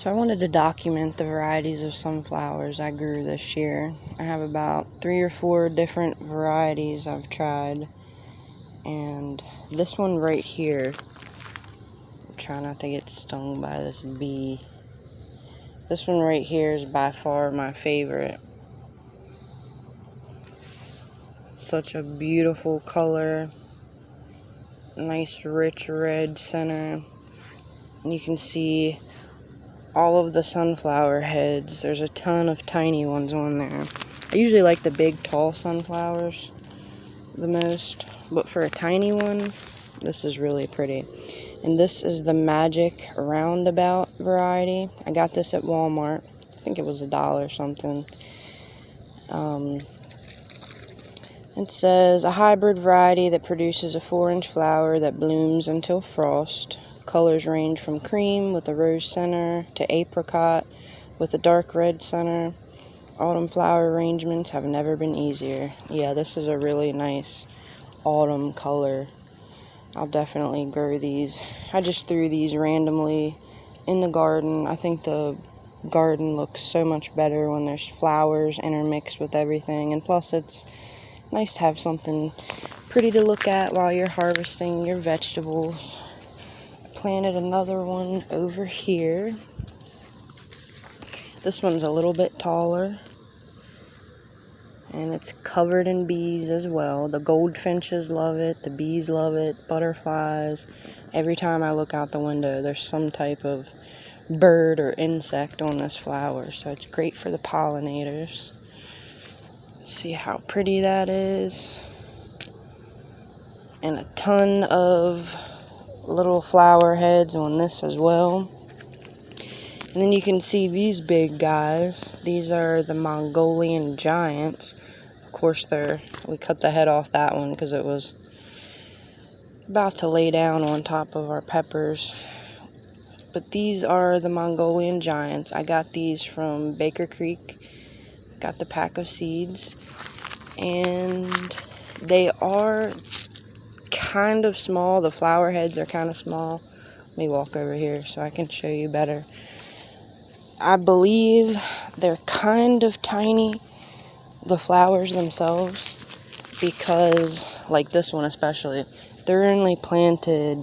So I wanted to document the varieties of sunflowers I grew this year. I have about 3 or 4 different varieties I've tried, and this one right here, try not to get stung by this bee. This one right here is by far my favorite. Such a beautiful color, nice rich red center, and you can see all of the sunflower heads. There's a ton of tiny ones on there. I usually like the big tall sunflowers the most, but for a tiny one, this is really pretty. And this is the Magic Roundabout variety. I got this at Walmart. I think it was $1 something. It says a hybrid variety that produces a 4-inch flower that blooms until frost. Colors range from cream with a rose center to apricot with a dark red center. Autumn flower arrangements have never been easier. Yeah, this is a really nice autumn color. I'll definitely grow these. I just threw these randomly in the garden. I think the garden looks so much better when there's flowers intermixed with everything. And plus it's nice to have something pretty to look at while you're harvesting your vegetables. Planted another one over here. This one's a little bit taller, and it's covered in bees as well. The goldfinches love it, the bees love it, butterflies. Every time I look out the window, there's some type of bird or insect on this flower, so it's great for the pollinators. See how pretty that is. And a ton of little flower heads on this as well. And then you can see these big guys. These are the Mongolian Giants. Of course, we cut the head off that one because it was about to lay down on top of our peppers. But these are the Mongolian Giants. I got these from Baker Creek. Got the pack of seeds. And they are kind of small. The flower heads are kind of small. Let me walk over here so I can show you better. I believe they're kind of tiny, the flowers themselves, because, like this one especially, they're only planted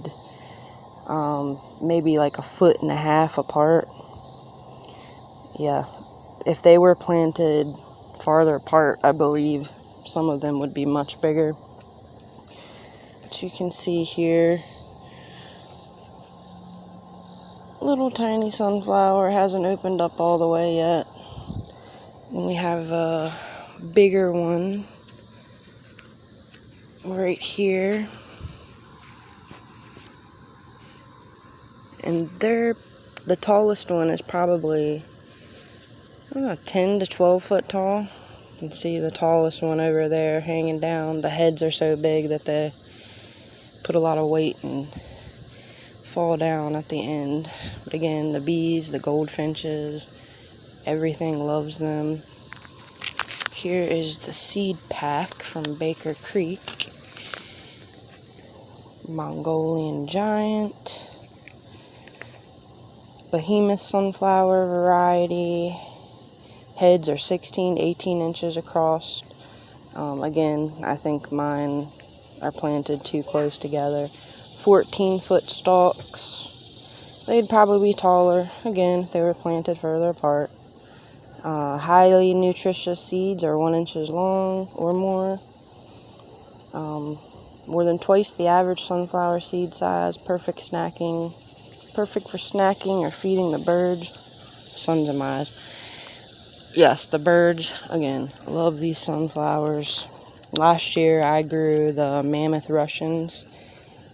maybe like 1.5 feet apart. Yeah, if they were planted farther apart, I believe some of them would be much bigger. But you can see here, little tiny sunflower, hasn't opened up all the way yet. And we have a bigger one right here. And the tallest one is probably, I don't know, 10 to 12 foot tall. You can see the tallest one over there hanging down. The heads are so big that they put a lot of weight and fall down at the end. But again, the bees, the goldfinches, everything loves them. Here is the seed pack from Baker Creek. Mongolian Giant. Behemoth sunflower variety. Heads are 16 to 18 inches across. Again, I think mine are planted too close together. 14-foot stalks. They'd probably be taller, again, if they were planted further apart. Highly nutritious seeds are 1 inch long or more. More than twice the average sunflower seed size. Perfect for snacking or feeding the birds. Sun's in my eyes. Yes, the birds, again, love these sunflowers. Last year I grew the Mammoth Russians,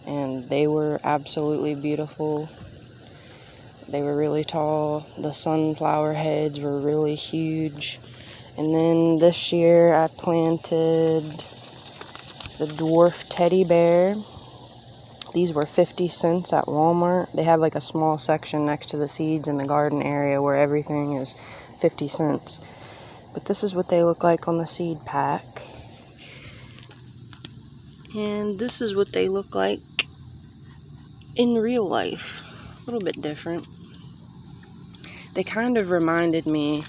and they were absolutely beautiful. They were really tall. The sunflower heads were really huge. And then this year I planted the dwarf teddy bear. These were 50 cents at Walmart. They have like a small section next to the seeds in the garden area where everything is 50 cents. But this is what they look like on the seed pack. And this is what they look like in real life. A little bit different. They kind of reminded me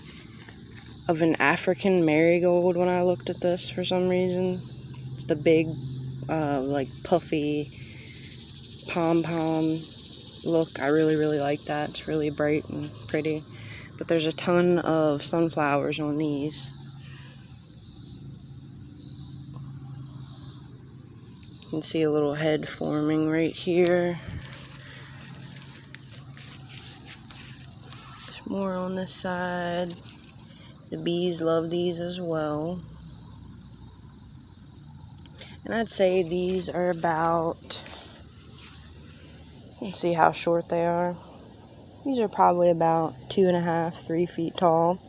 of an African marigold when I looked at this for some reason. It's the big, like puffy pom-pom look. I really like that. It's really bright and pretty. But there's a ton of sunflowers on these. You can see a little head forming right here. There's more on this side. The bees love these as well. And I'd say these are about, let's see how short they are. These are probably about 2.5, 3 feet tall.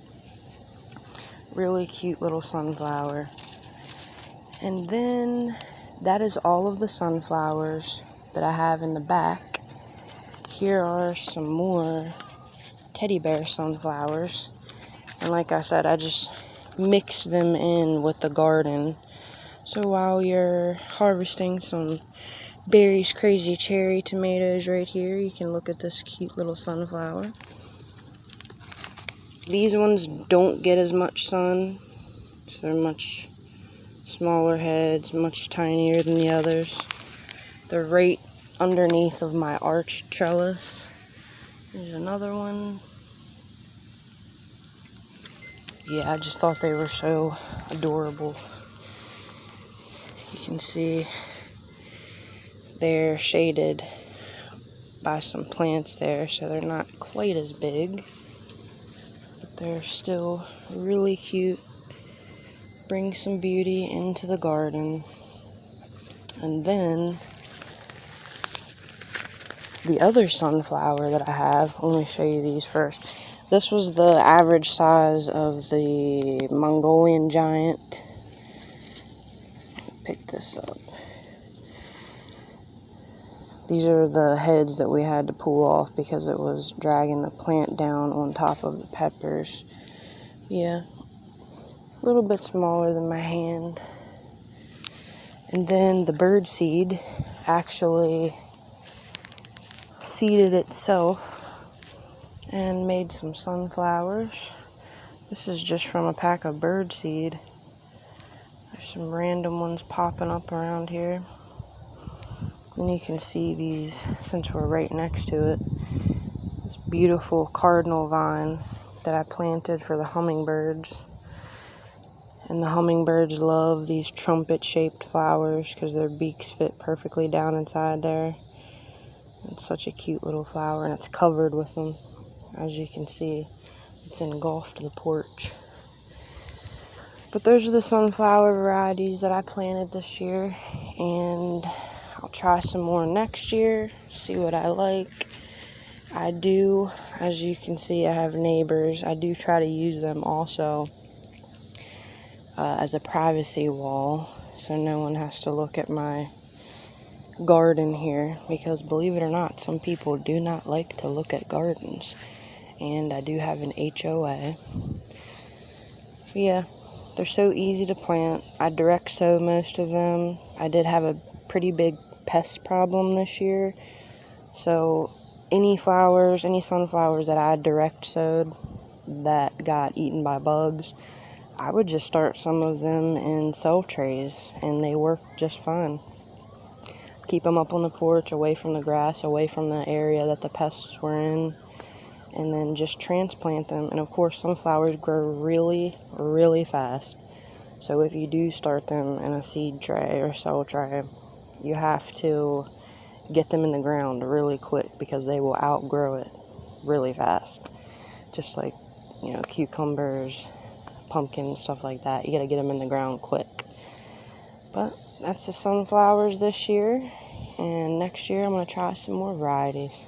Really cute little sunflower. And then that is all of the sunflowers that I have in the back. Here are some more teddy bear sunflowers. And like I said, I just mix them in with the garden. So while you're harvesting some Berry's Crazy Cherry tomatoes right here, you can look at this cute little sunflower. These ones don't get as much sun, so they're much smaller heads, much tinier than the others. They're right underneath of my arch trellis. There's another one. Yeah, I just thought they were so adorable. You can see they're shaded by some plants there, so they're not quite as big, but they're still really cute. Bring some beauty into the garden. And then the other sunflower that I have, let me show you these first. This was the average size of the Mongolian Giant. Pick this up. These are the heads that we had to pull off because it was dragging the plant down on top of the peppers. Yeah, a little bit smaller than my hand. And then the bird seed actually seeded itself and made some sunflowers. This is just from a pack of bird seed. There's some random ones popping up around here. And you can see these, since we're right next to it, this beautiful Cardinal Vine that I planted for the hummingbirds. And the hummingbirds love these trumpet-shaped flowers because their beaks fit perfectly down inside there. It's such a cute little flower, and it's covered with them. As you can see, it's engulfed the porch. But those are the sunflower varieties that I planted this year, and I'll try some more next year, see what I like. I do, as you can see, I have neighbors. I do try to use them also as a privacy wall, so no one has to look at my garden here, because believe it or not, some people do not like to look at gardens, and I do have an HOA. But yeah, they're so easy to plant. I direct sow most of them. I did have a pretty big pest problem this year, so any sunflowers that I direct sowed that got eaten by bugs, I would just start some of them in cell trays, and they work just fine. Keep them up on the porch, away from the grass, away from the area that the pests were in, and then just transplant them. And of course, sunflowers grow really fast. So if you do start them in a seed tray or cell tray, you have to get them in the ground really quick because they will outgrow it really fast. Just like, cucumbers, pumpkins, stuff like that. You gotta get them in the ground quick. But that's the sunflowers this year, and next year I'm gonna try some more varieties.